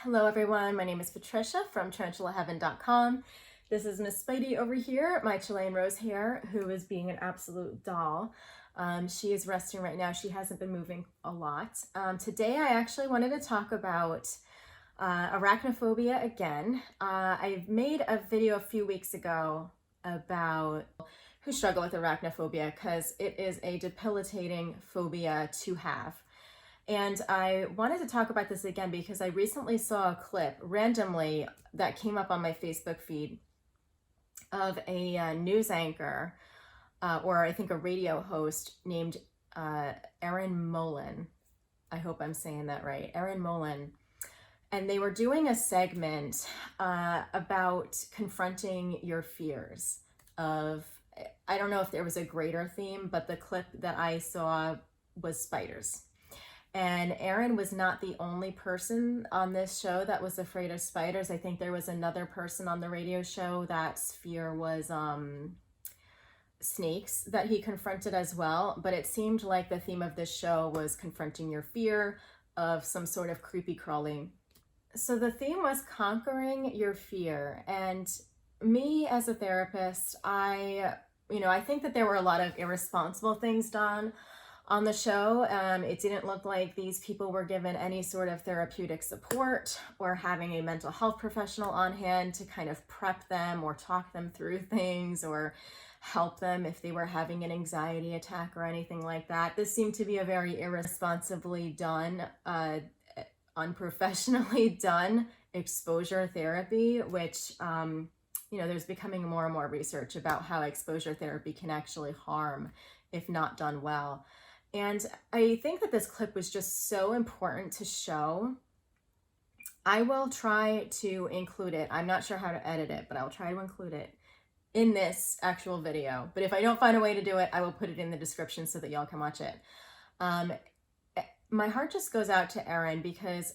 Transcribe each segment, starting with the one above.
Hello everyone, my name is Patricia from tarantulaheaven.com. This is Miss Spidey over here, my Chilean rose hair, who is being an absolute doll. She is resting right now. She hasn't been moving a lot. Today I actually wanted to talk about arachnophobia again. I made a video a few weeks ago about who struggle with arachnophobia because it is a debilitating phobia to have. And I wanted to talk about this again because I recently saw a clip randomly that came up on my Facebook feed of a news anchor, or I think a radio host named Erin Molan. I hope I'm saying that right, Erin Molan. And they were doing a segment about confronting your fears of, I don't know if there was a greater theme, but the clip that I saw was spiders. And Erin was not the only person on this show that was afraid of spiders. I think there was another person on the radio show that's fear was snakes that he confronted as well. But it seemed like the theme of this show was confronting your fear of some sort of creepy crawling. So the theme was conquering your fear. And me as a therapist, I think that there were a lot of irresponsible things done on the show. It didn't look like these people were given any sort of therapeutic support or having a mental health professional on hand to kind of prep them or talk them through things or help them if they were having an anxiety attack or anything like that. This seemed to be a very irresponsibly done, unprofessionally done exposure therapy, which, there's becoming more and more research about how exposure therapy can actually harm if not done well. And I think that this clip was just so important to show. I will try to include it. I'm not sure how to edit it, but I'll try to include it in this actual video. But if I don't find a way to do it, I will put it in the description so that y'all can watch it. My heart just goes out to Erin because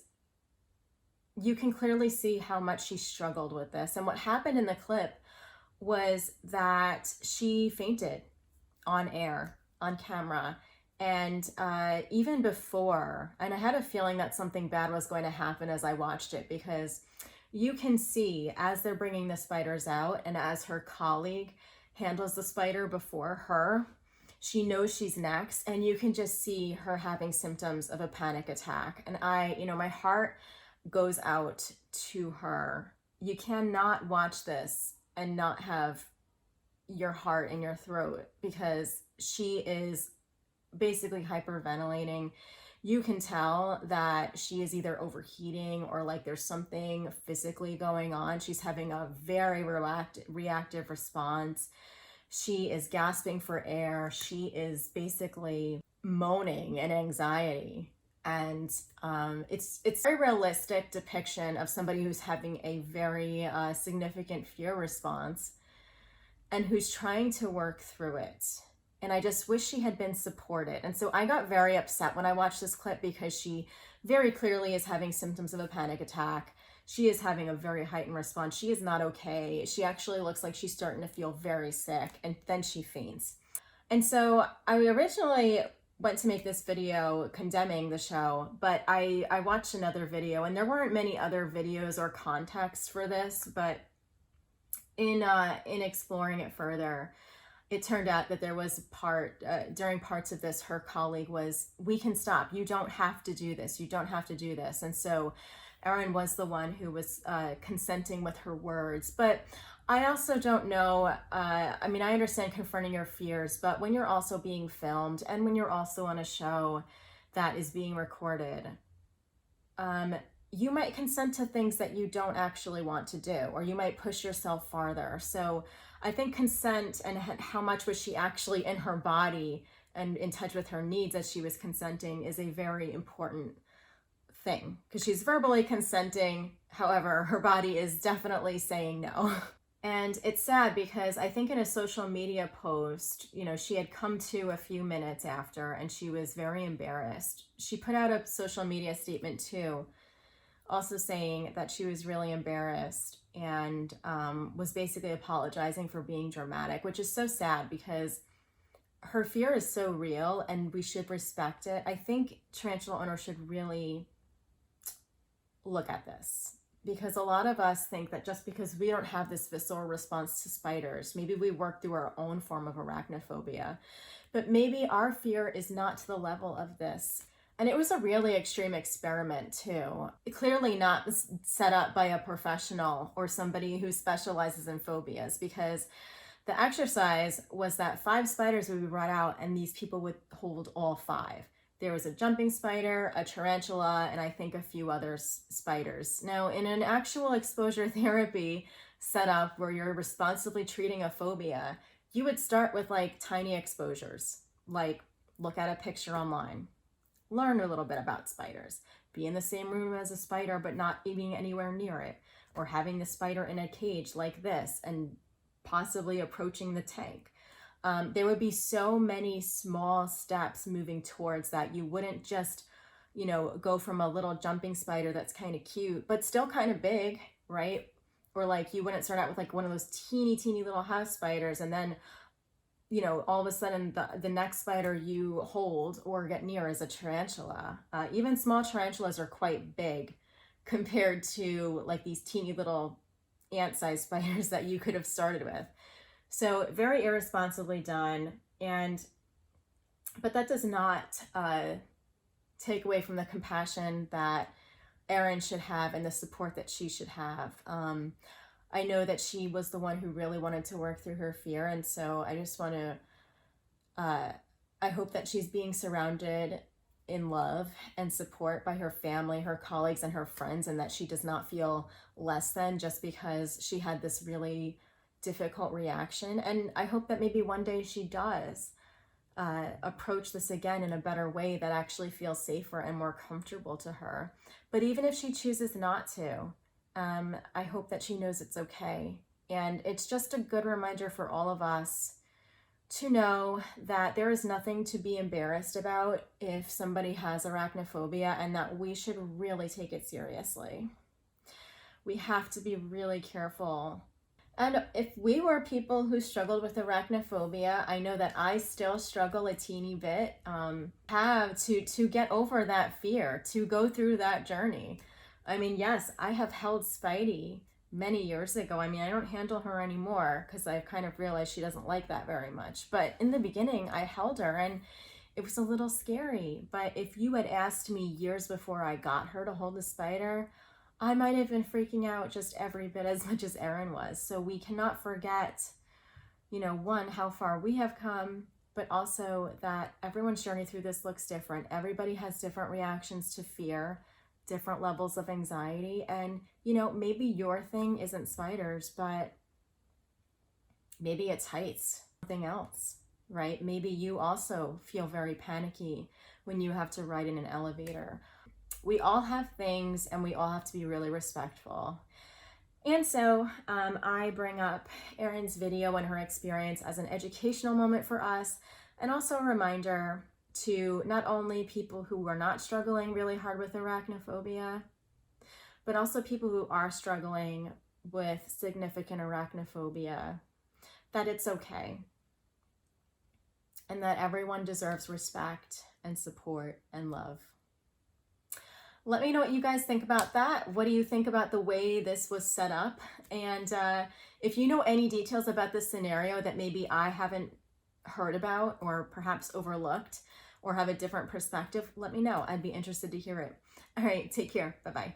you can clearly see how much she struggled with this. And what happened in the clip was that she fainted on air, on camera. And even before, and I had a feeling that something bad was going to happen as I watched it, because you can see as they're bringing the spiders out and as her colleague handles the spider before her, she knows she's next, and you can just see her having symptoms of a panic attack. And my heart goes out to her. You cannot watch this and not have your heart in your throat because she is basically hyperventilating. You can tell that she is either overheating or like there's something physically going on. She's having a very reactive response. She is gasping for air. She is basically moaning in anxiety. And it's a very realistic depiction of somebody who's having a very significant fear response and who's trying to work through it. And I just wish she had been supported. And so I got very upset when I watched this clip because she very clearly is having symptoms of a panic attack. She is having a very heightened response. She is not okay. She actually looks like she's starting to feel very sick, and then she faints. And so I originally went to make this video condemning the show, but I watched another video, and there weren't many other videos or context for this, but in exploring it further, it turned out that there was during parts of this, her colleague was, "We can stop. You don't have to do this. You don't have to do this." And so Erin was the one who was consenting with her words. But I also don't know, I understand confronting your fears, but when you're also being filmed and when you're also on a show that is being recorded, you might consent to things that you don't actually want to do, or you might push yourself farther. So I think consent and how much was she actually in her body and in touch with her needs as she was consenting is a very important thing, because she's verbally consenting. However, her body is definitely saying no. And it's sad because I think in a social media post, she had come to a few minutes after and she was very embarrassed. She put out a social media statement too, also saying that she was really embarrassed and was basically apologizing for being dramatic, which is so sad because her fear is so real and we should respect it. I think tarantula owners should really look at this, because a lot of us think that just because we don't have this visceral response to spiders, maybe we work through our own form of arachnophobia, but maybe our fear is not to the level of this. And it was a really extreme experiment too. Clearly not set up by a professional or somebody who specializes in phobias, because the exercise was that 5 spiders would be brought out and these people would hold all 5. There was a jumping spider, a tarantula, and I think a few other spiders. Now, in an actual exposure therapy setup where you're responsibly treating a phobia, you would start with like tiny exposures, like look at a picture online, learn a little bit about spiders, be in the same room as a spider but not being anywhere near it, or having the spider in a cage like this and possibly approaching the tank. There would be so many small steps moving towards that. You wouldn't just, go from a little jumping spider that's kind of cute, but still kind of big, right? Or like you wouldn't start out with like one of those teeny little house spiders and then, all of a sudden the next spider you hold or get near is a tarantula. Even small tarantulas are quite big compared to like these teeny little ant-sized spiders that you could have started with. So very irresponsibly done, but that does not take away from the compassion that Erin should have and the support that she should have. I know that she was the one who really wanted to work through her fear, and so I just want to, I hope that she's being surrounded in love and support by her family, her colleagues, and her friends, and that she does not feel less than just because she had this really difficult reaction. And I hope that maybe one day she does approach this again in a better way that actually feels safer and more comfortable to her. But even if she chooses not to, I hope that she knows it's okay. And it's just a good reminder for all of us to know that there is nothing to be embarrassed about if somebody has arachnophobia, and that we should really take it seriously. We have to be really careful. And if we were people who struggled with arachnophobia, I know that I still struggle a teeny bit, have to get over that fear, to go through that journey. I mean, yes, I have held Spidey many years ago. I mean, I don't handle her anymore because I've kind of realized she doesn't like that very much. But in the beginning, I held her and it was a little scary. But if you had asked me years before I got her to hold a spider, I might have been freaking out just every bit as much as Erin was. So we cannot forget, one, how far we have come, but also that everyone's journey through this looks different. Everybody has different reactions to fear, different levels of anxiety. And, maybe your thing isn't spiders, but maybe it's heights, something else, right? Maybe you also feel very panicky when you have to ride in an elevator. We all have things and we all have to be really respectful. And so I bring up Erin's video and her experience as an educational moment for us, and also a reminder to not only people who are not struggling really hard with arachnophobia, but also people who are struggling with significant arachnophobia, that it's okay. And that everyone deserves respect and support and love. Let me know what you guys think about that. What do you think about the way this was set up? And if you know any details about this scenario that maybe I haven't heard about or perhaps overlooked or have a different perspective, let me know. I'd be interested to hear it. All right, take care. Bye-bye.